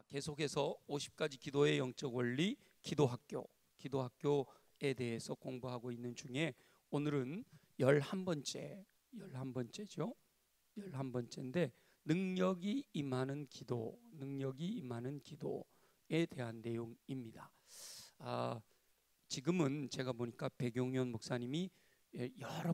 계속해서 50가지 기도의 영적 원리 기도학교에 대해서 공부하고 있는 중에 오늘은 11번째죠. 11번째인데 능력이 임하는 기도에 대한 내용입니다. 지금은 제가 보니까 백용현 목사님이 여러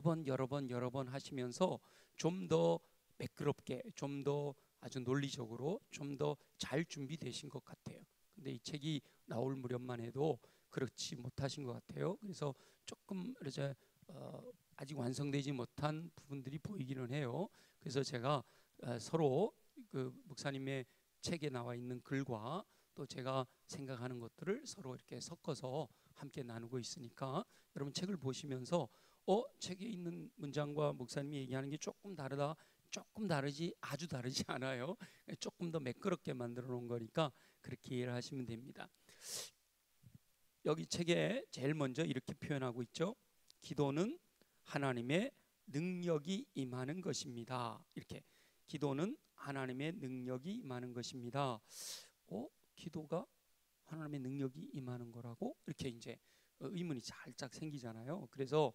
번 하시면서 좀 더 매끄럽게, 좀 더 아주 논리적으로 좀 더 잘 준비되신 것 같아요. 근데 이 책이 나올 무렵만 해도 그렇지 못하신 것 같아요. 그래서 조금 이제 아직 완성되지 못한 부분들이 보이기는 해요. 그래서 제가 서로 그 목사님의 책에 나와 있는 글과 또 제가 생각하는 것들을 서로 이렇게 섞어서 함께 나누고 있으니까 여러분 책을 보시면서 책에 있는 문장과 목사님이 얘기하는 게 조금 다르다, 조금 다르지, 아주 다르지 않아요. 조금 더 매끄럽게 만들어 놓은 거니까 그렇게 이해를 하시면 됩니다. 여기 책에 제일 먼저 이렇게 표현하고 있죠. 기도는 하나님의 능력이 임하는 것입니다. 이렇게 기도는 하나님의 능력이 임하는 것입니다. 기도가 하나님의 능력이 임하는 거라고 이렇게 이제 의문이 살짝 생기잖아요. 그래서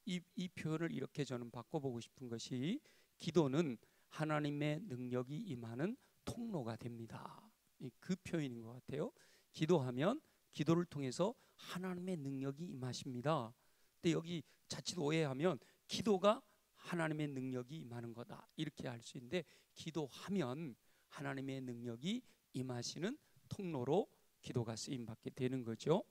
이 표현을 이렇게 저는 바꿔보고 싶은 것이 기도는 하나님의 능력이 임하는 통로가 됩니다. 그 표현인 것 같아요. 기도하면 기도를 통해서 하나님의 능력이 임하십니다. 근데 여기 자칫 오해하면 기도가 하나님의 능력이 임하는 거다 이렇게 할 수 있는데 기도하면 하나님의 능력이 임하시는 통로로 기도가 쓰임받게 되는 거죠.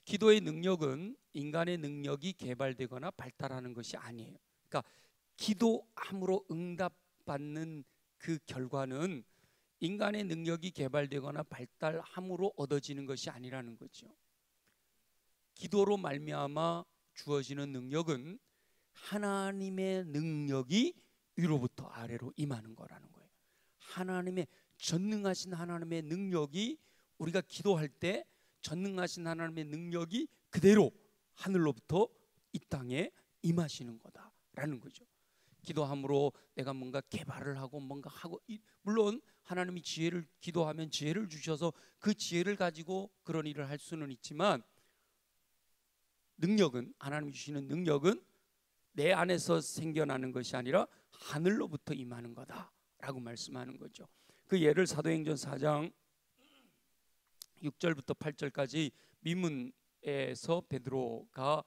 기도의 능력은 인간의 능력이 개발되거나 발달하는 것이 아니에요. 그러니까 기도함으로 응답받는 그 결과는 인간의 능력이 개발되거나 발달함으로 얻어지는 것이 아니라는 거죠. 기도로 말미암아 주어지는 능력은 하나님의 능력이 위로부터 아래로 임하는 거라는 거예요. 하나님의 전능하신 하나님의 능력이 우리가 기도할 때 전능하신 하나님의 능력이 그대로 하늘로부터 이 땅에 임하시는 거다라는 거죠. 기도함으로 내가 뭔가 개발을 하고 뭔가 하고, 물론 하나님이 기도하면 지혜를 주셔서 그 지혜를 가지고 그런 일을 할 수는 있지만 하나님이 주시는 능력은 내 안에서 생겨나는 것이 아니라 하늘로부터 임하는 거다라고 말씀하는 거죠. 그 예를 사도행전 4장 6절부터 8절까지 미문에서 베드로가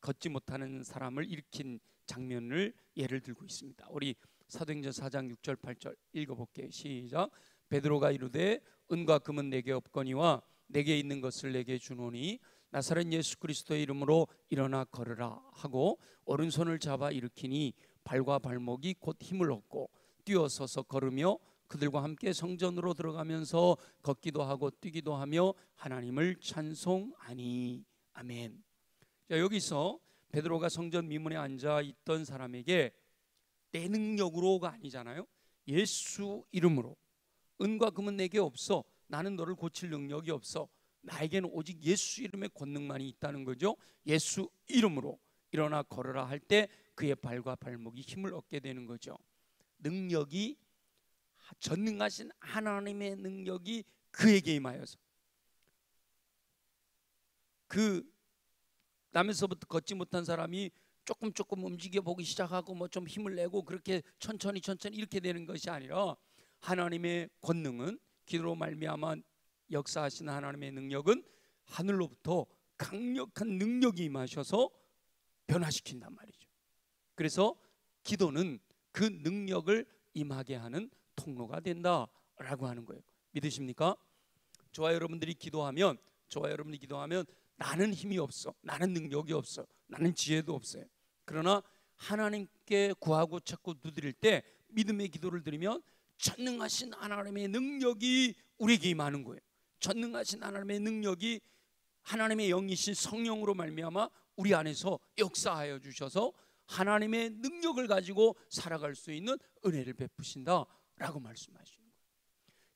걷지 못하는 사람을 일으킨 장면을 예를 들고 있습니다. 우리 사도행전 4장 6절 8절 읽어볼게요. 시작. 베드로가 이르되 은과 금은 내게 없거니와 내게 있는 것을 내게 주노니 나사렛 예수 그리스도의 이름으로 일어나 걸으라 하고 오른손을 잡아 일으키니 발과 발목이 곧 힘을 얻고 뛰어서서 걸으며 그들과 함께 성전으로 들어가면서 걷기도 하고 뛰기도 하며 하나님을 찬송하니. 아멘. 자, 여기서 베드로가 성전 미문에 앉아 있던 사람에게 내 능력으로가 아니잖아요. 예수 이름으로. 은과 금은 내게 없어. 나는 너를 고칠 능력이 없어. 나에게는 오직 예수 이름의 권능만이 있다는 거죠. 예수 이름으로 일어나 걸으라 할 때 그의 발과 발목이 힘을 얻게 되는 거죠. 능력이 전능하신 하나님의 능력이 그에게 임하여서 그 남에서부터 걷지 못한 사람이 조금 움직여 보기 시작하고 뭐 좀 힘을 내고 그렇게 천천히 이렇게 되는 것이 아니라 하나님의 권능은 기도로 말미암아 역사하신 하나님의 능력은 하늘로부터 강력한 능력이 임하셔서 변화시킨단 말이죠. 그래서 기도는 그 능력을 임하게 하는 통로가 된다라고 하는 거예요. 믿으십니까? 저와 여러분들이 기도하면 나는 힘이 없어, 나는 능력이 없어, 나는 지혜도 없어요. 그러나 하나님께 구하고 찾고 두드릴 때 믿음의 기도를 드리면 전능하신 하나님의 능력이 우리에게 임하는 거예요. 전능하신 하나님의 능력이 하나님의 영이신 성령으로 말미암아 우리 안에서 역사하여 주셔서 하나님의 능력을 가지고 살아갈 수 있는 은혜를 베푸신다라고 말씀하시는 거예요.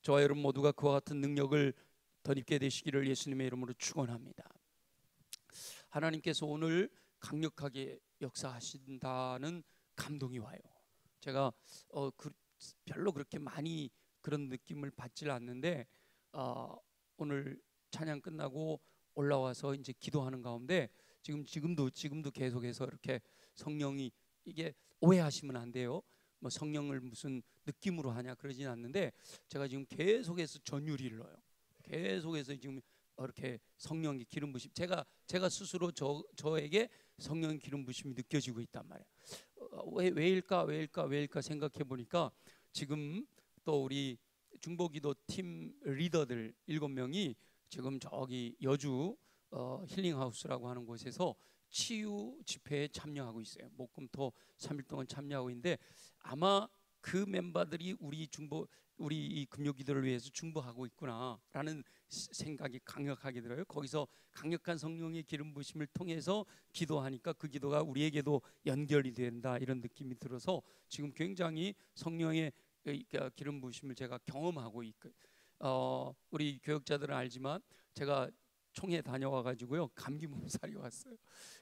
저와 여러분 모두가 그와 같은 능력을 덧입게 되시기를 예수님의 이름으로 축원합니다. 하나님께서 오늘 강력하게 역사하신다는 감동이 와요. 제가 별로 그렇게 많이 그런 느낌을 받질 않는데 오늘 찬양 끝나고 올라와서 이제 기도하는 가운데 지금도 계속해서 이렇게 성령이, 이게 오해하시면 안 돼요. 뭐 성령을 무슨 느낌으로 하냐 그러진 않는데, 제가 지금 계속해서 전율이 흘러요. 계속해서 지금 이렇게 성령의 기름 부심, 제가 스스로 저에게 성령의 기름 부심이 느껴지고 있단 말이에요. 왜일까 생각해 보니까 지금 또 우리 중보기도 팀 리더들 7명이 지금 저기 여주 힐링하우스라고 하는 곳에서 치유 집회에 참여하고 있어요. 목금토 3일 동안 참여하고 있는데, 아마 그 멤버들이 우리 이 금요기도를 위해서 중보하고 있구나라는 생각이 강력하게 들어요. 거기서 강력한 성령의 기름 부심을 통해서 기도하니까 그 기도가 우리에게도 연결이 된다, 이런 느낌이 들어서 지금 굉장히 성령의 기름 부심을 제가 경험하고 있고, 우리 교역자들은 알지만 제가 총회 다녀와 가지고요, 감기 몸살이 왔어요.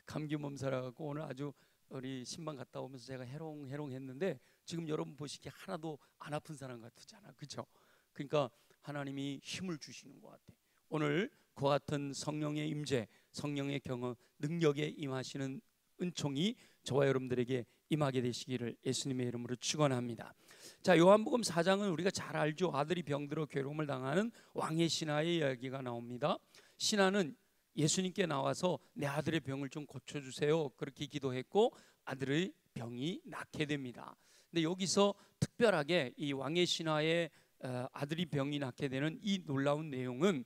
감기 몸살하고 오늘 아주 우리 신방 갔다 오면서 제가 해롱해롱 했는데, 지금 여러분 보시기에 하나도 안 아픈 사람 같잖아, 그렇죠? 그러니까 하나님이 힘을 주시는 것 같아. 오늘 그와 같은 성령의 임재, 성령의 경험, 능력에 임하시는 은총이 저와 여러분들에게 임하게 되시기를 예수님의 이름으로 축원합니다. 자, 요한복음 4장은 우리가 잘 알죠. 아들이 병들어 괴로움을 당하는 왕의 신하의 이야기가 나옵니다. 신하는 예수님께 나와서 내 아들의 병을 좀 고쳐주세요, 그렇게 기도했고 아들의 병이 낫게 됩니다. 근데 여기서 특별하게 이 왕의 신하의 아들이 병이 낫게 되는 이 놀라운 내용은,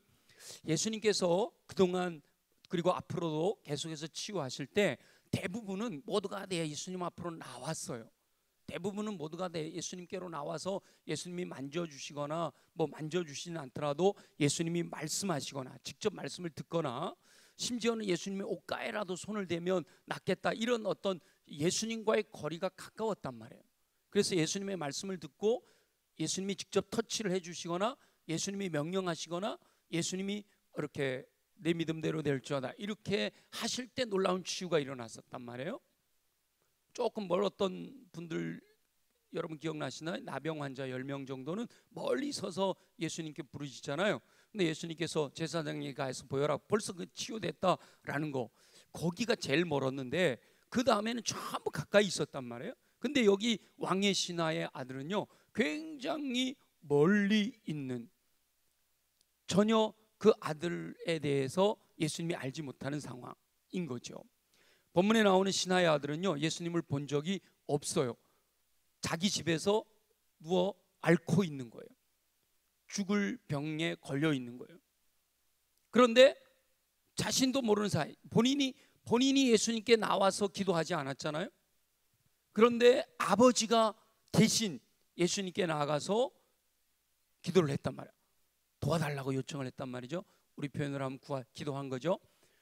예수님께서 그동안 그리고 앞으로도 계속해서 치유하실 때 대부분은 모두가 예수님 앞으로 나왔어요. 대부분은 모두가 예수님께로 나와서 예수님이 만져주시거나 뭐 만져주시진 않더라도 예수님이 말씀하시거나 직접 말씀을 듣거나, 심지어는 예수님의 옷가에라도 손을 대면 낫겠다, 이런 어떤 예수님과의 거리가 가까웠단 말이에요. 그래서 예수님의 말씀을 듣고 예수님이 직접 터치를 해주시거나 예수님이 명령하시거나 예수님이 이렇게 내 믿음대로 될지어다 이렇게 하실 때 놀라운 치유가 일어났었단 말이에요. 조금 멀었던 분들 여러분 기억나시나요? 나병 환자 10명 정도는 멀리 서서 예수님께 부르시잖아요. 근데 예수님께서 제사장에게 가서 보여라, 벌써 그 치유됐다라는 거, 거기가 제일 멀었는데 그 다음에는 전부 가까이 있었단 말이에요. 근데 여기 왕의 신하의 아들은요, 굉장히 멀리 있는, 전혀 그 아들에 대해서 예수님이 알지 못하는 상황인 거죠. 본문에 나오는 신하의 아들은요, 예수님을 본 적이 없어요. 자기 집에서 누워 앓고 있는 거예요. 죽을 병에 걸려 있는 거예요. 그런데 자신도 모르는 사이 본인이 예수님께 나와서 기도하지 않았잖아요. 그런데 아버지가 대신 예수님께 나아가서 기도를 했단 말이에요. 도와달라고 요청을 했단 말이죠. 우리 표현으로 하면 기도한 거죠.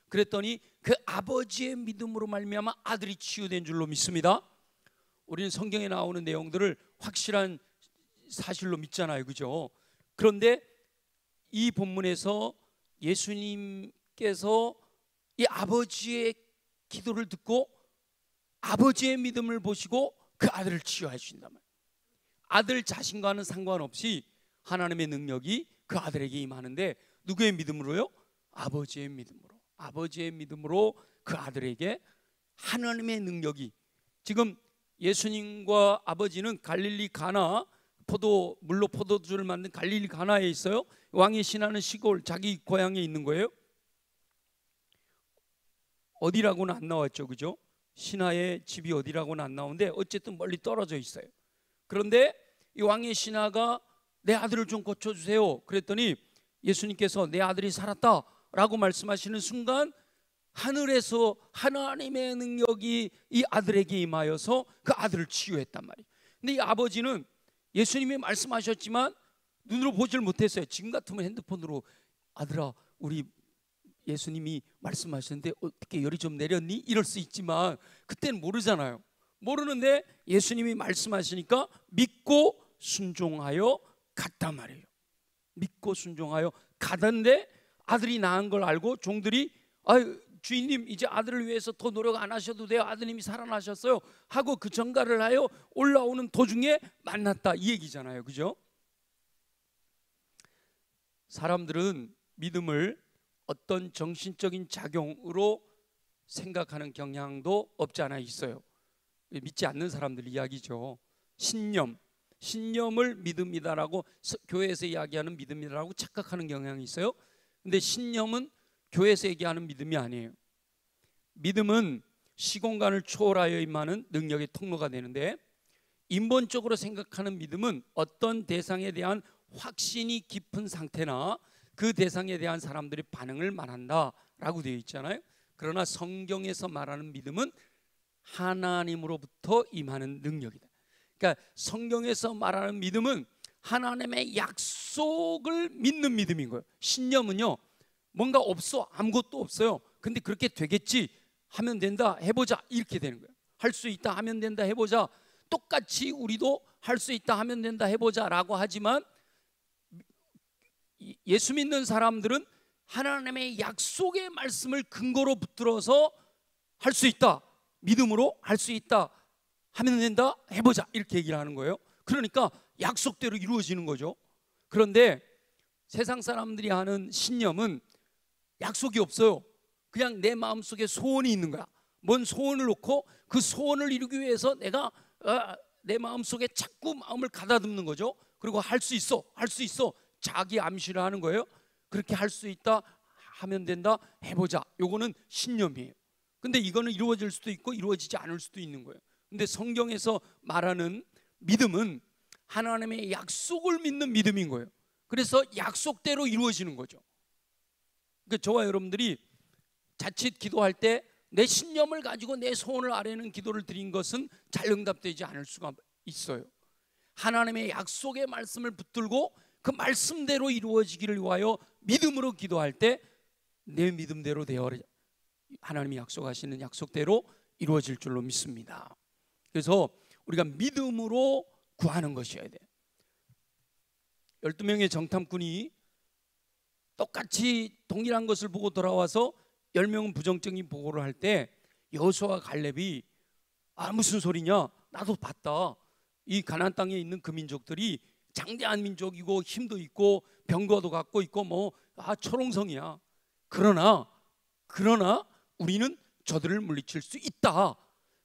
그랬더니 그 아버지의 믿음으로 말미암아 아들이 치유된 줄로 믿습니다. 우리는 성경에 나오는 내용들을 확실한 사실로 믿잖아요, 그죠? 그런데 이 본문에서 예수님께서 이 아버지의 기도를 듣고 아버지의 믿음을 보시고 그 아들을 치유하신단 말이에요. 아들 자신과는 상관없이 하나님의 능력이 그 아들에게 임하는데, 누구의 믿음으로요? 아버지의 믿음으로 그 아들에게 하나님의 능력이, 지금 예수님과 아버지는 갈릴리 가나, 물로 포도주를 만든 갈릴리 가나에 있어요. 왕의 신하는 시골 자기 고향에 있는 거예요. 어디라고는 안 나왔죠, 그죠? 신하의 집이 어디라고는 안 나오는데 어쨌든 멀리 떨어져 있어요. 그런데 이 왕의 신하가 내 아들을 좀 고쳐주세요 그랬더니 예수님께서 내 아들이 살았다라고 말씀하시는 순간 하늘에서 하나님의 능력이 이 아들에게 임하여서 그 아들을 치유했단 말이에요. 근데 이 아버지는 예수님이 말씀하셨지만 눈으로 보질 못했어요. 지금 같으면 핸드폰으로 아들아 우리 예수님이 말씀하셨는데 어떻게 열이 좀 내렸니? 이럴 수 있지만 그때는 모르잖아요. 모르는데 예수님이 말씀하시니까 믿고 순종하여 갔단 말이에요. 믿고 순종하여 가던데 아들이 낳은 걸 알고 종들이 아유 주인님 이제 아들을 위해서 더 노력 안 하셔도 돼요, 아드님이 살아나셨어요 하고 그 전가를 하여 올라오는 도중에 만났다 이 얘기잖아요, 그죠? 사람들은 믿음을 어떤 정신적인 작용으로 생각하는 경향도 없지 않아 있어요. 믿지 않는 사람들 이야기죠. 신념을 믿음이다라고 교회에서 이야기하는 믿음이라고 착각하는 경향이 있어요. 근데 신념은 교회에서 얘기하는 믿음이 아니에요. 믿음은 시공간을 초월하여 임하는 능력의 통로가 되는데, 인본적으로 생각하는 믿음은 어떤 대상에 대한 확신이 깊은 상태나 그 대상에 대한 사람들의 반응을 말한다라고 되어 있잖아요. 그러나 성경에서 말하는 믿음은 하나님으로부터 임하는 능력이다. 그러니까 성경에서 말하는 믿음은 하나님의 약속을 믿는 믿음인 거예요. 신념은요, 뭔가 없어, 아무것도 없어요. 근데 그렇게 되겠지, 하면 된다, 해보자, 이렇게 되는 거예요. 할 수 있다, 하면 된다, 해보자. 똑같이 우리도 할 수 있다, 하면 된다, 해보자 라고 하지만, 예수 믿는 사람들은 하나님의 약속의 말씀을 근거로 붙들어서 할 수 있다, 믿음으로 할 수 있다, 하면 된다, 해보자, 이렇게 얘기를 하는 거예요. 그러니까 약속대로 이루어지는 거죠. 그런데 세상 사람들이 하는 신념은 약속이 없어요. 그냥 내 마음속에 소원이 있는 거야. 뭔 소원을 놓고 그 소원을 이루기 위해서 내가 내 마음속에 자꾸 마음을 가다듬는 거죠. 그리고 할 수 있어, 할 수 있어, 자기 암시를 하는 거예요. 그렇게 할 수 있다, 하면 된다, 해보자. 요거는 신념이에요. 근데 이거는 이루어질 수도 있고 이루어지지 않을 수도 있는 거예요. 근데 성경에서 말하는 믿음은 하나님의 약속을 믿는 믿음인 거예요. 그래서 약속대로 이루어지는 거죠. 그러니까 저와 여러분들이 자칫 기도할 때 내 신념을 가지고 내 소원을 아뢰는 기도를 드린 것은 잘 응답되지 않을 수가 있어요. 하나님의 약속의 말씀을 붙들고 그 말씀대로 이루어지기를 위하여 믿음으로 기도할 때 내 믿음대로 되어 하나님이 약속하시는 약속대로 이루어질 줄로 믿습니다. 그래서 우리가 믿음으로 구하는 것이어야 돼요. 12명의 정탐꾼이 똑같이 동일한 것을 보고 돌아와서 10명은 부정적인 보고를 할 때 여호수아와 갈렙이 무슨 소리냐, 나도 봤다. 이 가나안 땅에 있는 그 민족들이 장대한 민족이고 힘도 있고 병거도 갖고 있고 철옹성이야. 그러나 우리는 저들을 물리칠 수 있다.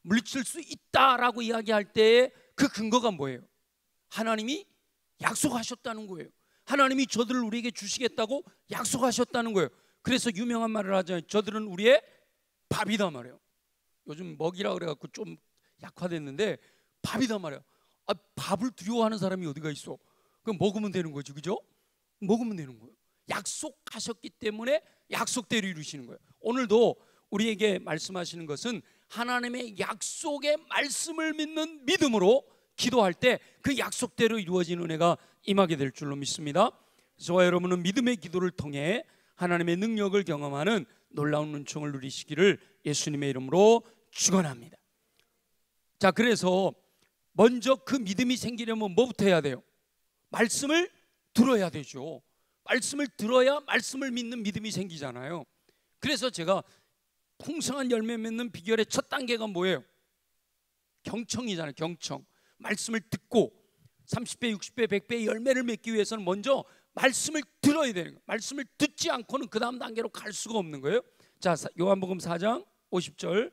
물리칠 수 있다라고 이야기할 때의 그 근거가 뭐예요? 하나님이 약속하셨다는 거예요. 하나님이 저들을 우리에게 주시겠다고 약속하셨다는 거예요. 그래서 유명한 말을 하잖아요. 저들은 우리의 밥이다 말이에요. 요즘 먹이라 그래갖고 좀 약화됐는데 밥이다 말이에요. 밥을 두려워하는 사람이 어디가 있어? 그럼 먹으면 되는 거지, 그죠? 먹으면 되는 거예요. 약속하셨기 때문에 약속대로 이루시는 거예요. 오늘도 우리에게 말씀하시는 것은 하나님의 약속의 말씀을 믿는 믿음으로 기도할 때 그 약속대로 이루어지는 은혜가 임하게 될 줄로 믿습니다. 저와 여러분은 믿음의 기도를 통해 하나님의 능력을 경험하는 놀라운 은총을 누리시기를 예수님의 이름으로 축원합니다. 자, 그래서 먼저 그 믿음이 생기려면 뭐부터 해야 돼요? 말씀을 들어야 되죠. 말씀을 들어야 말씀을 믿는 믿음이 생기잖아요. 그래서 제가 풍성한 열매 맺는 비결의 첫 단계가 뭐예요? 경청이잖아요. 경청. 말씀을 듣고 30배, 60배, 100배의 열매를 맺기 위해서는 먼저 말씀을 들어야 되는 거예요. 말씀을 듣지 않고는 그 다음 단계로 갈 수가 없는 거예요. 자, 요한복음 4장 50절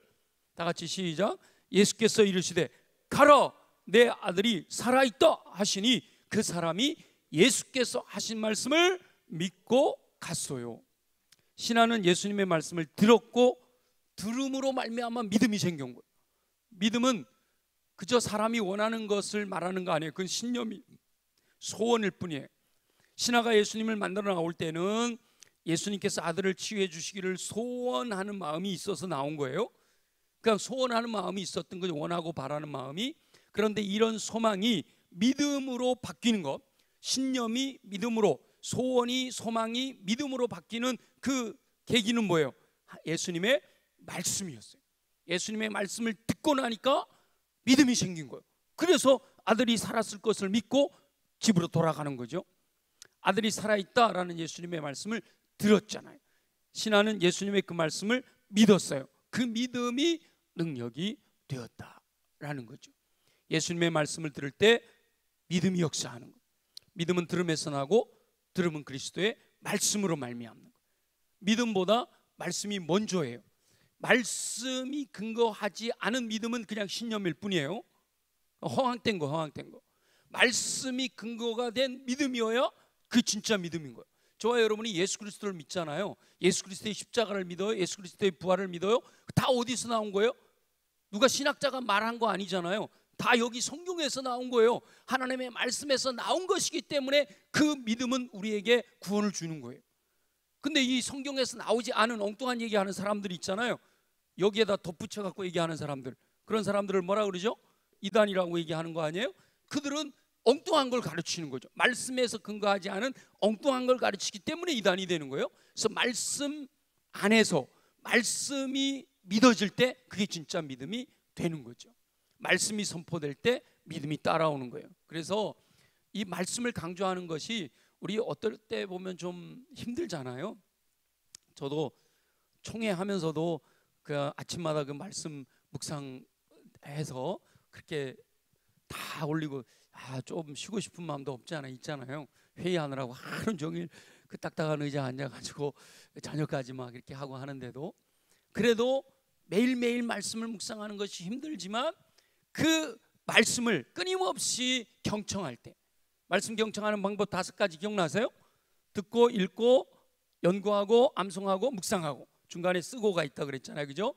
다 같이 시작. 예수께서 이르시되 가라, 내 아들이 살아있다 하시니 그 사람이 예수께서 하신 말씀을 믿고 갔어요. 신하는 예수님의 말씀을 들었고 들음으로 말미암아 믿음이 생긴 거예요. 믿음은 그저 사람이 원하는 것을 말하는 거 아니에요. 그건 신념이 소원일 뿐이에요. 신하가 예수님을 만나러 나올 때는 예수님께서 아들을 치유해 주시기를 소원하는 마음이 있어서 나온 거예요. 그냥 소원하는 마음이 있었던 거죠. 원하고 바라는 마음이. 그런데 이런 소망이 믿음으로 바뀌는 것, 신념이 믿음으로, 소원이, 소망이 믿음으로 바뀌는 그 계기는 뭐예요? 예수님의 말씀이었어요. 예수님의 말씀을 듣고 나니까 믿음이 생긴 거예요. 그래서 아들이 살았을 것을 믿고 집으로 돌아가는 거죠. 아들이 살아있다라는 예수님의 말씀을 들었잖아요. 신하는 예수님의 그 말씀을 믿었어요. 그 믿음이 능력이 되었다라는 거죠. 예수님의 말씀을 들을 때 믿음이 역사하는 거예요. 믿음은 들음에서 나고 들음은 그리스도의 말씀으로 말미암는 거예요. 믿음보다 말씀이 먼저예요. 말씀이 근거하지 않은 믿음은 그냥 신념일 뿐이에요. 허황된 거. 말씀이 근거가 된 믿음이어야 그 진짜 믿음인 거예요. 저와 여러분이 예수 그리스도를 믿잖아요. 예수 그리스도의 십자가를 믿어요. 예수 그리스도의 부활을 믿어요. 다 어디서 나온 거예요? 누가 신학자가 말한 거 아니잖아요. 다 여기 성경에서 나온 거예요. 하나님의 말씀에서 나온 것이기 때문에 그 믿음은 우리에게 구원을 주는 거예요. 근데 이 성경에서 나오지 않은 엉뚱한 얘기하는 사람들이 있잖아요. 여기에다 덧붙여 갖고 얘기하는 사람들, 그런 사람들을 뭐라 그러죠? 이단이라고 얘기하는 거 아니에요? 그들은 엉뚱한 걸 가르치는 거죠. 말씀에서 근거하지 않은 엉뚱한 걸 가르치기 때문에 이단이 되는 거예요. 그래서 말씀 안에서 말씀이 믿어질 때 그게 진짜 믿음이 되는 거죠. 말씀이 선포될 때 믿음이 따라오는 거예요. 그래서 이 말씀을 강조하는 것이 우리 어떨 때 보면 좀 힘들잖아요. 저도 총회하면서도 그 아침마다 그 말씀 묵상해서 그렇게 다 올리고 좀 쉬고 싶은 마음도 없지 않아 있잖아요. 회의하느라고 하루 종일 그 딱딱한 의자에 앉아가지고 저녁까지 막 이렇게 하고 하는데도, 그래도 매일매일 말씀을 묵상하는 것이 힘들지만 그 말씀을 끊임없이 경청할 때, 말씀 경청하는 방법 5가지 기억나세요? 듣고 읽고 연구하고 암송하고 묵상하고, 중간에 쓰고가 있다 그랬잖아요, 그죠?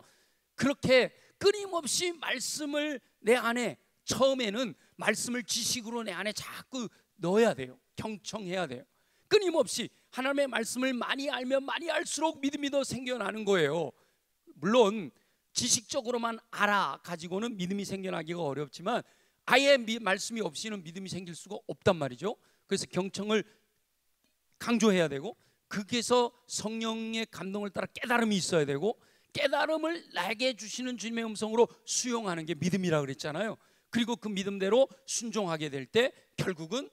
그렇게 끊임없이 말씀을 내 안에, 처음에는 말씀을 지식으로 내 안에 자꾸 넣어야 돼요. 경청해야 돼요. 끊임없이 하나님의 말씀을 많이 알면 많이 알수록 믿음이 더 생겨나는 거예요. 물론 지식적으로만 알아 가지고는 믿음이 생겨나기가 어렵지만 아예 말씀이 없이는 믿음이 생길 수가 없단 말이죠. 그래서 경청을 강조해야 되고, 거기에서 성령의 감동을 따라 깨달음이 있어야 되고, 깨달음을 나에게 주시는 주님의 음성으로 수용하는 게 믿음이라고 그랬잖아요. 그리고 그 믿음대로 순종하게 될 때 결국은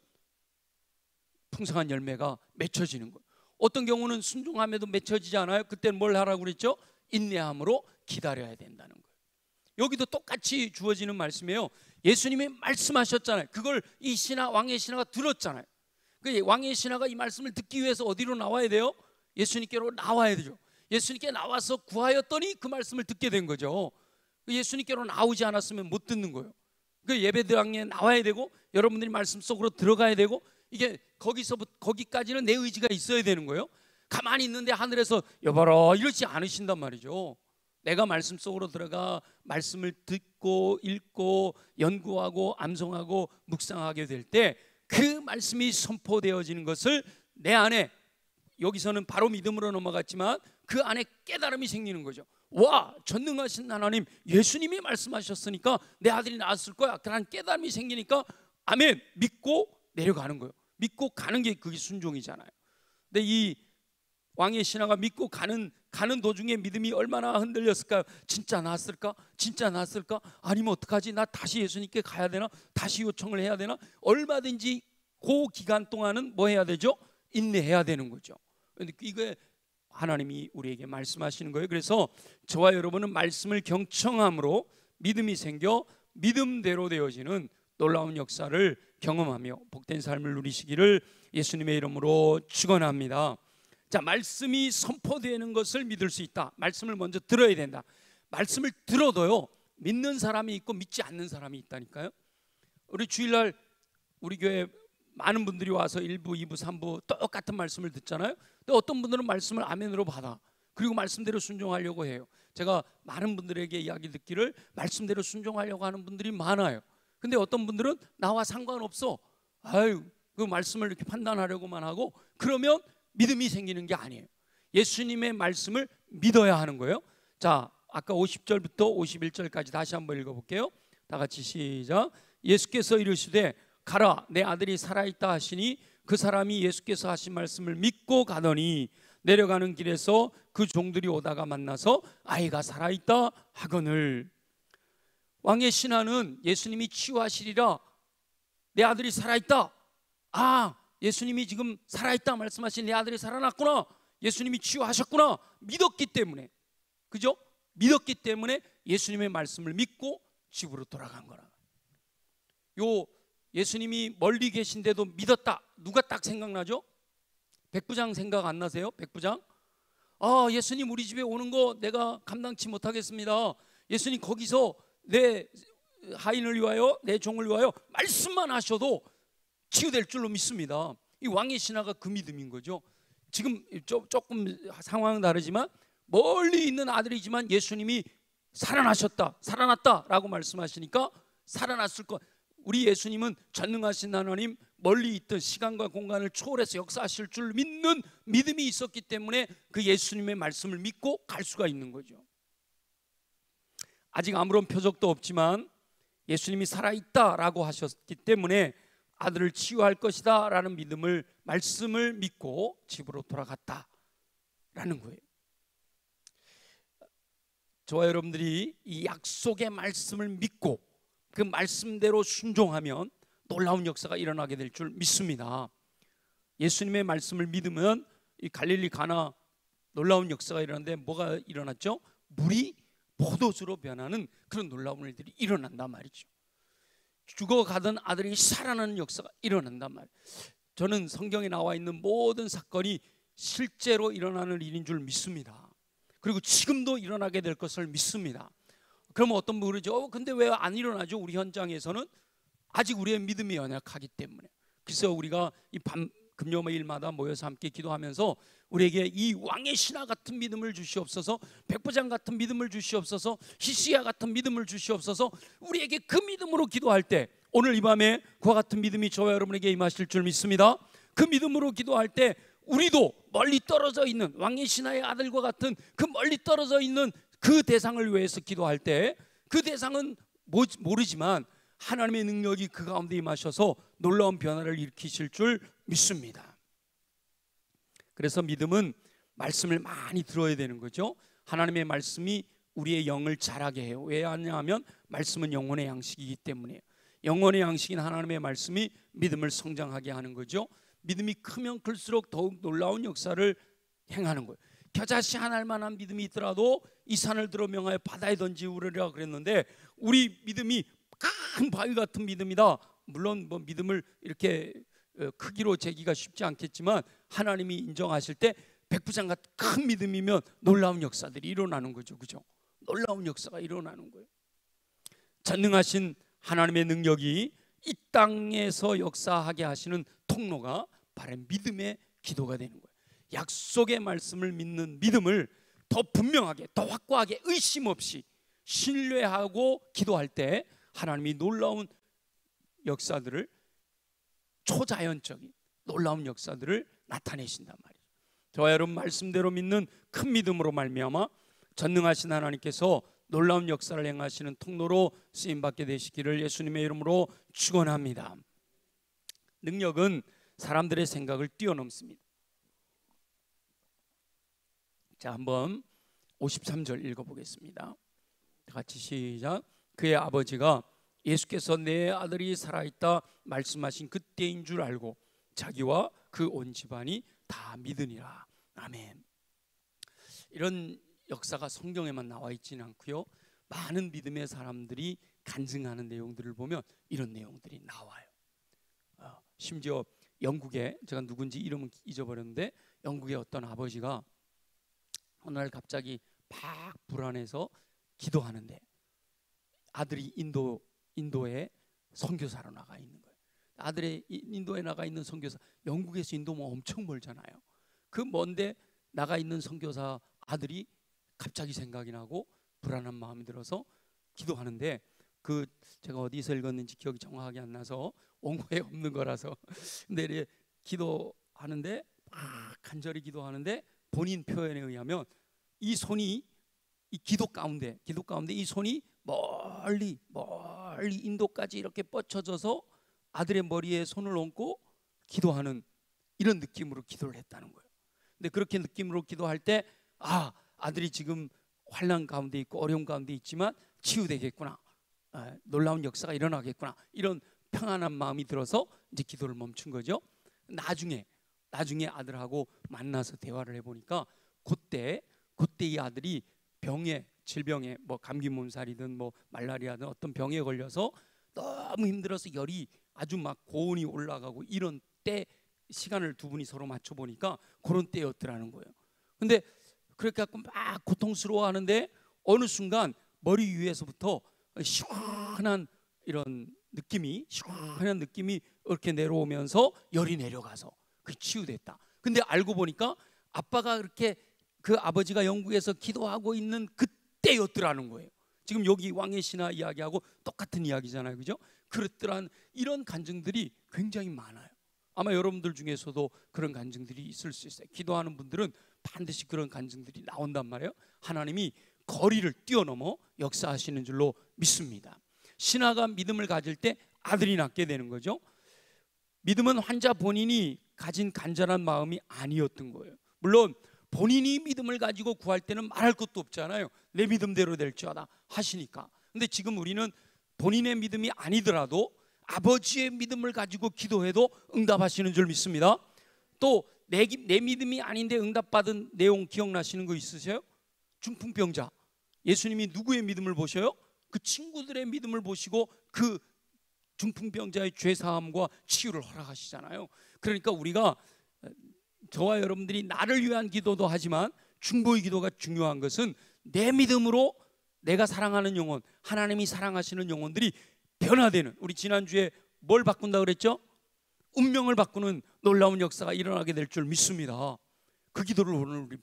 풍성한 열매가 맺혀지는 거예요. 어떤 경우는 순종함에도 맺혀지지 않아요. 그때는 뭘 하라고 그랬죠? 인내함으로 기다려야 된다는 거예요. 여기도 똑같이 주어지는 말씀이에요. 예수님이 말씀하셨잖아요. 그걸 이 신하, 왕의 신하가 들었잖아요. 그 왕의 신하가 이 말씀을 듣기 위해서 어디로 나와야 돼요? 예수님께로 나와야 되죠. 예수님께 나와서 구하였더니 그 말씀을 듣게 된 거죠. 예수님께로 나오지 않았으면 못 듣는 거예요. 그 예배당에 나와야 되고 여러분들이 말씀 속으로 들어가야 되고, 이게 거기까지는 내 의지가 있어야 되는 거예요. 가만히 있는데 하늘에서 여봐라 이러지 않으신단 말이죠. 내가 말씀 속으로 들어가 말씀을 듣고 읽고 연구하고 암송하고 묵상하게 될 때 그 말씀이 선포되어지는 것을 내 안에, 여기서는 바로 믿음으로 넘어갔지만 그 안에 깨달음이 생기는 거죠. 와, 전능하신 하나님, 예수님이 말씀하셨으니까 내 아들이 나왔을 거야. 그런 깨달음이 생기니까 아멘, 믿고 내려가는 거예요. 믿고 가는 게 그게 순종이잖아요. 근데 이 왕의 신하가 믿고 가는 도중에 믿음이 얼마나 흔들렸을까요? 진짜 나았을까? 진짜 나았을까? 아니면 어떡하지? 나 다시 예수님께 가야 되나? 다시 요청을 해야 되나? 얼마든지 그 기간 동안은 뭐 해야 되죠? 인내해야 되는 거죠. 근데 이게 하나님이 우리에게 말씀하시는 거예요. 그래서 저와 여러분은 말씀을 경청함으로 믿음이 생겨 믿음대로 되어지는 놀라운 역사를 경험하며 복된 삶을 누리시기를 예수님의 이름으로 축원합니다. 자, 말씀이 선포되는 것을 믿을 수 있다. 말씀을 먼저 들어야 된다. 말씀을 들어도요, 믿는 사람이 있고 믿지 않는 사람이 있다니까요. 우리 주일날 우리 교회 많은 분들이 와서 1부, 2부, 3부 똑같은 말씀을 듣잖아요. 근데 어떤 분들은 말씀을 아멘으로 받아. 그리고 말씀대로 순종하려고 해요. 제가 많은 분들에게 이야기 듣기를 말씀대로 순종하려고 하는 분들이 많아요. 근데 어떤 분들은 나와 상관없어, 그 말씀을 이렇게 판단하려고만 하고, 그러면 믿음이 생기는 게 아니에요. 예수님의 말씀을 믿어야 하는 거예요. 자, 아까 50절부터 51절까지 다시 한번 읽어볼게요. 다 같이 시작. 예수께서 이르시되 가라, 내 아들이 살아있다 하시니 그 사람이 예수께서 하신 말씀을 믿고 가더니 내려가는 길에서 그 종들이 오다가 만나서 아이가 살아있다 하거늘. 왕의 신하는 예수님이 치유하시리라, 내 아들이 살아있다, 예수님이 지금 살아있다 말씀하신 내 아들이 살아났구나, 예수님이 치유하셨구나 믿었기 때문에, 그죠? 믿었기 때문에 예수님의 말씀을 믿고 집으로 돌아간 거라. 요 예수님이 멀리 계신데도 믿었다, 누가 딱 생각나죠? 백부장 생각 안 나세요? 백부장? 아, 예수님 우리 집에 오는 거 내가 감당치 못하겠습니다. 예수님 거기서 내 하인을 위하여 내 종을 위하여 말씀만 하셔도 치유될 줄로 믿습니다. 이 왕의 신하가 그 믿음인 거죠. 지금 조금 상황은 다르지만 멀리 있는 아들이지만 예수님이 살아나셨다, 살아났다라고 말씀하시니까 살아났을 것. 우리 예수님은 전능하신 하나님, 멀리 있던 시간과 공간을 초월해서 역사하실 줄 믿는 믿음이 있었기 때문에 그 예수님의 말씀을 믿고 갈 수가 있는 거죠. 아직 아무런 표적도 없지만 예수님이 살아있다라고 하셨기 때문에 아들을 치유할 것이다 라는 말씀을 믿고 집으로 돌아갔다라는 거예요. 저와 여러분들이 이 약속의 말씀을 믿고 그 말씀대로 순종하면 놀라운 역사가 일어나게 될 줄 믿습니다. 예수님의 말씀을 믿으면 이 갈릴리 가나 놀라운 역사가 일어났는데 뭐가 일어났죠? 물이 포도주로 변하는 그런 놀라운 일들이 일어난단 말이죠. 죽어가던 아들이 살아나는 역사가 일어난단 말이에요. 저는 성경에 나와 있는 모든 사건이 실제로 일어나는 일인 줄 믿습니다. 그리고 지금도 일어나게 될 것을 믿습니다. 그러면 어떤 분이 그러죠. 근데 왜 안 일어나죠? 우리 현장에서는 아직 우리의 믿음이 연약하기 때문에. 그래서 우리가 이 금요일마다 모여서 함께 기도하면서 우리에게 이 왕의 신하 같은 믿음을 주시옵소서, 백부장 같은 믿음을 주시옵소서, 히스기야 같은 믿음을 주시옵소서. 우리에게 그 믿음으로 기도할 때 오늘 이 밤에 그와 같은 믿음이 저와 여러분에게 임하실 줄 믿습니다. 그 믿음으로 기도할 때 우리도 멀리 떨어져 있는 왕의 신하의 아들과 같은 그 멀리 떨어져 있는 그 대상을 위해서 기도할 때 그 대상은 모르지만 하나님의 능력이 그 가운데 임하셔서 놀라운 변화를 일으키실 줄 믿습니다. 그래서 믿음은 말씀을 많이 들어야 되는 거죠. 하나님의 말씀이 우리의 영을 자라게 해요. 왜 하냐면 말씀은 영혼의 양식이기 때문에. 영혼의 양식인 하나님의 말씀이 믿음을 성장하게 하는 거죠. 믿음이 크면 클수록 더욱 놀라운 역사를 행하는 거예요. 겨자씨 한 알만한 믿음이 있더라도 이 산을 들어 명하여 바다에 던지우리라 그랬는데 우리 믿음이 큰 바위 같은 믿음이다. 물론 뭐 믿음을 이렇게 크기로 재기가 쉽지 않겠지만 하나님이 인정하실 때 백부장 같은 큰 믿음이면 놀라운 역사들이 일어나는 거죠. 그죠? 놀라운 역사가 일어나는 거예요. 전능하신 하나님의 능력이 이 땅에서 역사하게 하시는 통로가 바로 믿음의 기도가 되는 거예요. 약속의 말씀을 믿는 믿음을 더 분명하게, 더 확고하게 의심 없이 신뢰하고 기도할 때 하나님이 놀라운 역사들을, 초자연적인 놀라운 역사들을 나타내신단 말이에요. 저와 여러분 말씀대로 믿는 큰 믿음으로 말미암아 전능하신 하나님께서 놀라운 역사를 행하시는 통로로 쓰임받게 되시기를 예수님의 이름으로 축원합니다. 능력은 사람들의 생각을 뛰어넘습니다. 자, 한번 53절 읽어보겠습니다. 같이 시작. 그의 아버지가 예수께서 내 아들이 살아있다 말씀하신 그때인 줄 알고 자기와 그 온 집안이 다 믿으니라. 아멘. 이런 역사가 성경에만 나와 있지는 않고요. 많은 믿음의 사람들이 간증하는 내용들을 보면 이런 내용들이 나와요. 심지어 영국에, 제가 누군지 이름은 잊어버렸는데 영국의 어떤 아버지가 어느 날 갑자기 막 불안해서 기도하는데 아들이 인도에 선교사로 나가 있는 거예요. 아들이 인도에 나가 있는 선교사, 영국에서 인도 뭐 엄청 멀잖아요. 그 먼데 나가 있는 선교사 아들이 갑자기 생각이 나고 불안한 마음이 들어서 기도하는데, 그 제가 어디서 읽었는지 기억이 정확하게 안 나서 원고에 없는 거라서 근데 이제 기도하는데 막 간절히 기도하는데 본인 표현에 의하면 이 손이 이 기도 가운데 이 손이 멀리 인도까지 이렇게 뻗쳐져서 아들의 머리에 손을 얹고 기도하는 이런 느낌으로 기도를 했다는 거예요. 근데 그렇게 느낌으로 기도할 때 아들이 지금 환난 가운데 있고 어려움 가운데 있지만 치유되겠구나, 놀라운 역사가 일어나겠구나, 이런 평안한 마음이 들어서 이제 기도를 멈춘 거죠. 나중에 아들하고 만나서 대화를 해보니까 그때 이 아들이 질병에 뭐 감기 몸살이든 뭐 말라리아든 어떤 병에 걸려서 너무 힘들어서 열이 아주 막 고온이 올라가고 이런 때 시간을 두 분이 서로 맞춰 보니까 그런 때였더라는 거예요. 근데 그렇게 갖고 막 고통스러워하는데 어느 순간 머리 위에서부터 시원한 이런 느낌이, 시원한 느낌이 이렇게 내려오면서 열이 내려가서 그 치유됐다. 근데 알고 보니까 아빠가 그렇게 그 아버지가 영국에서 기도하고 있는 그때였더라는 거예요. 지금 여기 왕의 신하 이야기하고 똑같은 이야기잖아요, 그죠? 그렇더란 이런 간증들이 굉장히 많아요. 아마 여러분들 중에서도 그런 간증들이 있을 수 있어요. 기도하는 분들은 반드시 그런 간증들이 나온단 말이에요. 하나님이 거리를 뛰어넘어 역사하시는 줄로 믿습니다. 신하가 믿음을 가질 때 아들이 낳게 되는 거죠. 믿음은 환자 본인이 가진 간절한 마음이 아니었던 거예요. 물론 본인이 믿음을 가지고 구할 때는 말할 것도 없잖아요. 내 믿음대로 될지어다 하시니까. 근데 지금 우리는 본인의 믿음이 아니더라도 아버지의 믿음을 가지고 기도해도 응답하시는 줄 믿습니다. 또 내 믿음이 아닌데 응답받은 내용 기억나시는 거 있으세요? 중풍병자, 예수님이 누구의 믿음을 보셔요? 그 친구들의 믿음을 보시고 그 중풍병자의 죄사함과 치유를 허락하시잖아요. 그러니까 우리가, 저와 여러분들이 나를 위한 기도도 하지만 중보의 기도가 중요한 것은 내 믿음으로 내가 사랑하는 영혼, 하나님이 사랑하시는 영혼들이 변화되는, 우리 지난주에 뭘 바꾼다 그랬죠? 운명을 바꾸는 놀라운 역사가 일어나게 될 줄 믿습니다. 그 기도를 오늘 우리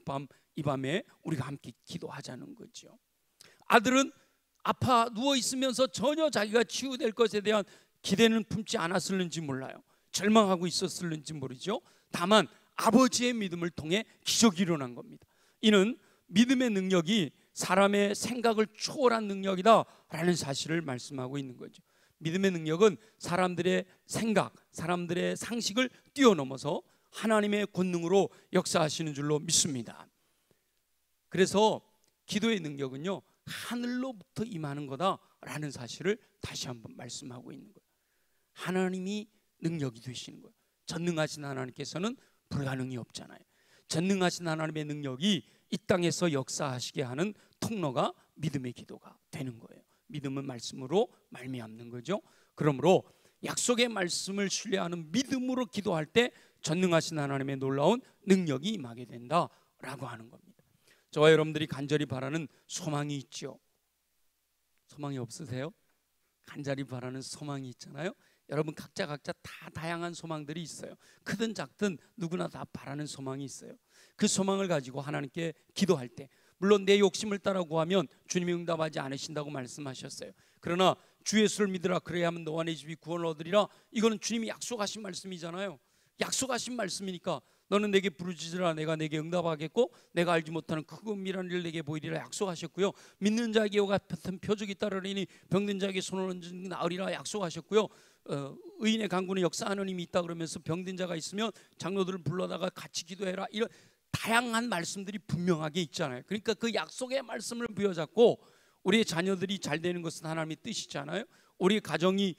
이 밤에 우리가 함께 기도하자는 거죠. 아들은 아파 누워 있으면서 전혀 자기가 치유될 것에 대한 기대는 품지 않았을는지 몰라요. 절망하고 있었을는지 모르죠. 다만 아버지의 믿음을 통해 기적이 일어난 겁니다. 이는 믿음의 능력이 사람의 생각을 초월한 능력이다라는 사실을 말씀하고 있는 거죠. 믿음의 능력은 사람들의 생각, 사람들의 상식을 뛰어넘어서 하나님의 권능으로 역사하시는 줄로 믿습니다. 그래서 기도의 능력은요, 하늘로부터 임하는 거다라는 사실을 다시 한번 말씀하고 있는 거예요. 하나님이 능력이 되시는 거예요. 전능하신 하나님께서는 불가능이 없잖아요. 전능하신 하나님의 능력이 이 땅에서 역사하시게 하는 통로가 믿음의 기도가 되는 거예요. 믿음은 말씀으로 말미암는 거죠. 그러므로 약속의 말씀을 신뢰하는 믿음으로 기도할 때 전능하신 하나님의 놀라운 능력이 임하게 된다라고 하는 겁니다. 저와 여러분들이 간절히 바라는 소망이 있죠. 소망이 없으세요? 간절히 바라는 소망이 있잖아요. 여러분 각자 다 다양한 소망들이 있어요. 크든 작든 누구나 다 바라는 소망이 있어요. 그 소망을 가지고 하나님께 기도할 때, 물론 내 욕심을 따라 구하면 주님이 응답하지 않으신다고 말씀하셨어요. 그러나 주 예수를 믿으라 그래야만 너와 내 집이 구원을 얻으리라, 이거는 주님이 약속하신 말씀이잖아요. 약속하신 말씀이니까 너는 내게 부르짖으라 내가 내게 응답하겠고 내가 알지 못하는 크고 은밀한 일을 내게 보이리라 약속하셨고요. 믿는 자에게 이와 같은 표적이 따르리니 병든 자에게 손을 얹은 나으리라 약속하셨고요. 의인의 강구는 역사하는 힘이 있다 그러면서 병든 자가 있으면 장로들을 불러다가 같이 기도해라, 이런 다양한 말씀들이 분명하게 있잖아요. 그러니까 그 약속의 말씀을 부여잡고 우리의 자녀들이 잘 되는 것은 하나님의 뜻이잖아요. 우리 가정이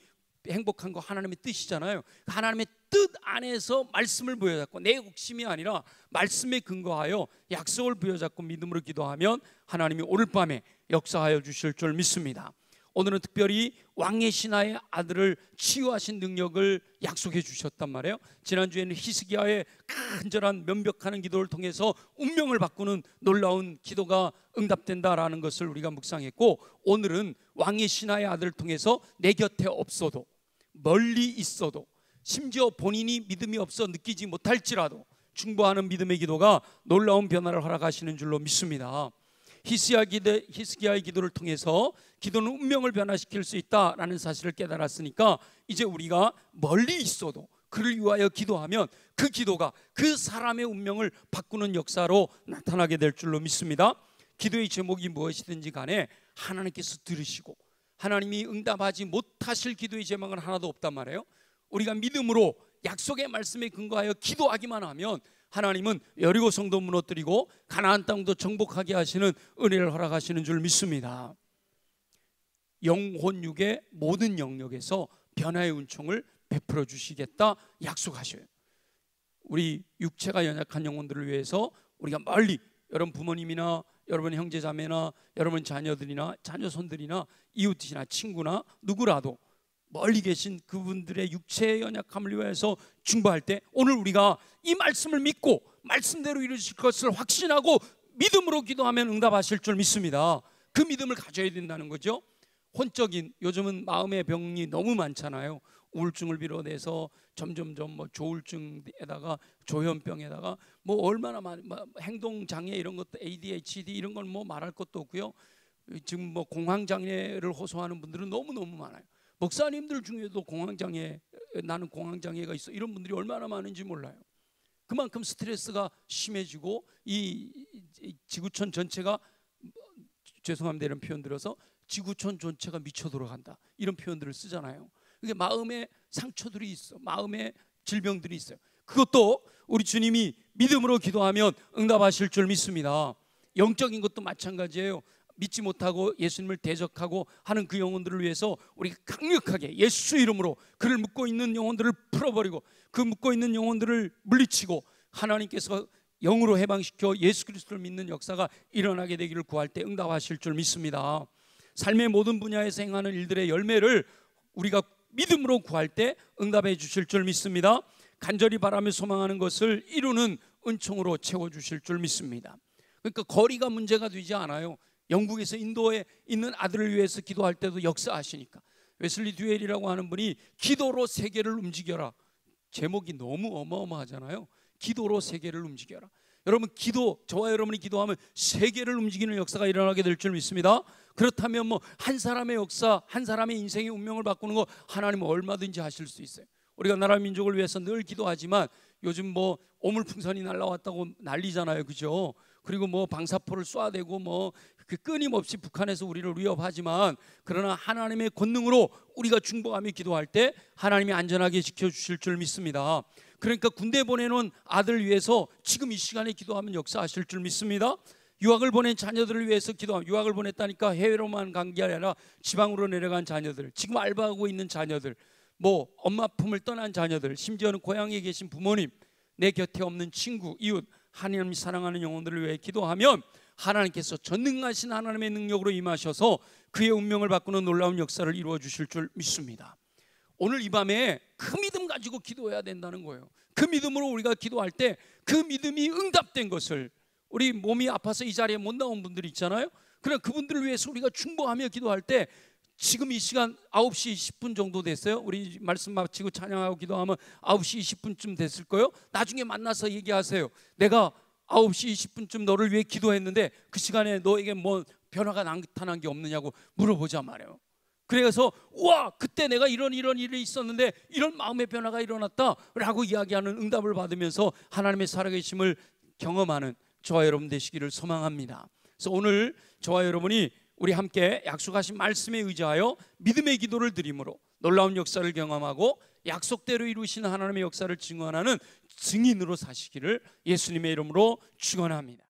행복한 거 하나님의 뜻이잖아요. 하나님의 뜻 안에서 말씀을 부여잡고 내 욕심이 아니라 말씀에 근거하여 약속을 부여잡고 믿음으로 기도하면 하나님이 오늘 밤에 역사하여 주실 줄 믿습니다. 오늘은 특별히 왕의 신하의 아들을 치유하신 능력을 약속해 주셨단 말이에요. 지난주에는 히스기야의 간절한 면벽하는 기도를 통해서 운명을 바꾸는 놀라운 기도가 응답된다라는 것을 우리가 묵상했고, 오늘은 왕의 신하의 아들을 통해서 내 곁에 없어도 멀리 있어도 심지어 본인이 믿음이 없어 느끼지 못할지라도 중보하는 믿음의 기도가 놀라운 변화를 허락하시는 줄로 믿습니다. 히스기야의 기도를 통해서 기도는 운명을 변화시킬 수 있다라는 사실을 깨달았으니까 이제 우리가 멀리 있어도 그를 위하여 기도하면 그 기도가 그 사람의 운명을 바꾸는 역사로 나타나게 될 줄로 믿습니다. 기도의 제목이 무엇이든지 간에 하나님께서 들으시고 하나님이 응답하지 못하실 기도의 제목은 하나도 없단 말이에요. 우리가 믿음으로 약속의 말씀에 근거하여 기도하기만 하면 하나님은 여리고 성도 무너뜨리고 가나안 땅도 정복하게 하시는 은혜를 허락하시는 줄 믿습니다. 영혼 육의 모든 영역에서 변화의 은총을 베풀어 주시겠다 약속하셔요. 우리 육체가 연약한 영혼들을 위해서 우리가 멀리, 여러분 부모님이나 여러분 형제자매나 여러분 자녀들이나 자녀손들이나 이웃이나 친구나 누구라도 멀리 계신 그분들의 육체의 연약함을 위해서 중보할 때 오늘 우리가 이 말씀을 믿고 말씀대로 이루실 것을 확신하고 믿음으로 기도하면 응답하실 줄 믿습니다. 그 믿음을 가져야 된다는 거죠. 혼적인, 요즘은 마음의 병이 너무 많잖아요. 우울증을 비롯해서 점점점 뭐 조울증에다가 조현병에다가 뭐 얼마나 많은 행동 장애 이런 것도 ADHD 이런 건 뭐 말할 것도 없고요. 지금 뭐 공황 장애를 호소하는 분들은 너무너무 많아요. 목사님들 중에도 공황 장애, 나는 공황 장애가 있어 이런 분들이 얼마나 많은지 몰라요. 그만큼 스트레스가 심해지고 이 지구촌 전체가, 죄송합니다 이런 표현 들어서, 지구촌 전체가 미쳐 돌아간다 이런 표현들을 쓰잖아요. 그게 마음의 상처들이 있어, 마음의 질병들이 있어요. 그것도 우리 주님이 믿음으로 기도하면 응답하실 줄 믿습니다. 영적인 것도 마찬가지예요. 믿지 못하고 예수님을 대적하고 하는 그 영혼들을 위해서 우리가 강력하게 예수 이름으로 그를 묶고 있는 영혼들을 풀어버리고 그 묶고 있는 영혼들을 물리치고 하나님께서 영으로 해방시켜 예수 그리스도를 믿는 역사가 일어나게 되기를 구할 때 응답하실 줄 믿습니다. 삶의 모든 분야에서 행하는 일들의 열매를 우리가 믿음으로 구할 때 응답해 주실 줄 믿습니다. 간절히 바라며 소망하는 것을 이루는 은총으로 채워주실 줄 믿습니다. 그러니까 거리가 문제가 되지 않아요. 영국에서 인도에 있는 아들을 위해서 기도할 때도 역사하시니까. 웨슬리 듀엘이라고 하는 분이 기도로 세계를 움직여라, 제목이 너무 어마어마하잖아요. 기도로 세계를 움직여라. 여러분, 기도, 저와 여러분이 기도하면 세계를 움직이는 역사가 일어나게 될 줄 믿습니다. 그렇다면 뭐 한 사람의 역사, 한 사람의 인생의 운명을 바꾸는 거 하나님은 얼마든지 하실 수 있어요. 우리가 나라 민족을 위해서 늘 기도하지만 요즘 뭐 오물풍선이 날라왔다고 난리잖아요, 그죠? 그리고 뭐 방사포를 쏴대고 뭐 그 끊임없이 북한에서 우리를 위협하지만, 그러나 하나님의 권능으로 우리가 중보하며 기도할 때 하나님이 안전하게 지켜주실 줄 믿습니다. 그러니까 군대 보내놓은 아들 위해서 지금 이 시간에 기도하면 역사하실 줄 믿습니다. 유학을 보낸 자녀들을 위해서 기도하면, 유학을 보냈다니까 해외로만 간 게 아니라 지방으로 내려간 자녀들, 지금 알바하고 있는 자녀들, 뭐 엄마 품을 떠난 자녀들, 심지어는 고향에 계신 부모님, 내 곁에 없는 친구, 이웃, 하나님이 사랑하는 영혼들을 위해 기도하면 하나님께서 전능하신 하나님의 능력으로 임하셔서 그의 운명을 바꾸는 놀라운 역사를 이루어 주실 줄 믿습니다. 오늘 이 밤에 그 믿음 가지고 기도해야 된다는 거예요. 그 믿음으로 우리가 기도할 때 그 믿음이 응답된 것을, 우리 몸이 아파서 이 자리에 못 나온 분들이 있잖아요. 그러나 그분들을 위해서 우리가 중보하며 기도할 때, 지금 이 시간 9시 10분 정도 됐어요. 우리 말씀 마치고 찬양하고 기도하면 9시 20분쯤 됐을 거예요. 나중에 만나서 얘기하세요. 내가 9시 20분쯤 너를 위해 기도했는데 그 시간에 너에게 뭐 변화가 나타난 게 없느냐고 물어보자 말이에요. 그래서 우와, 그때 내가 이런 일이 있었는데 이런 마음의 변화가 일어났다라고 이야기하는 응답을 받으면서 하나님의 살아계심을 경험하는 저와 여러분 되시기를 소망합니다. 그래서 오늘 저와 여러분이 우리 함께 약속하신 말씀에 의지하여 믿음의 기도를 드림으로 놀라운 역사를 경험하고 약속대로 이루신 하나님의 역사를 증언하는 증인으로 사시기를 예수님의 이름으로 축원합니다.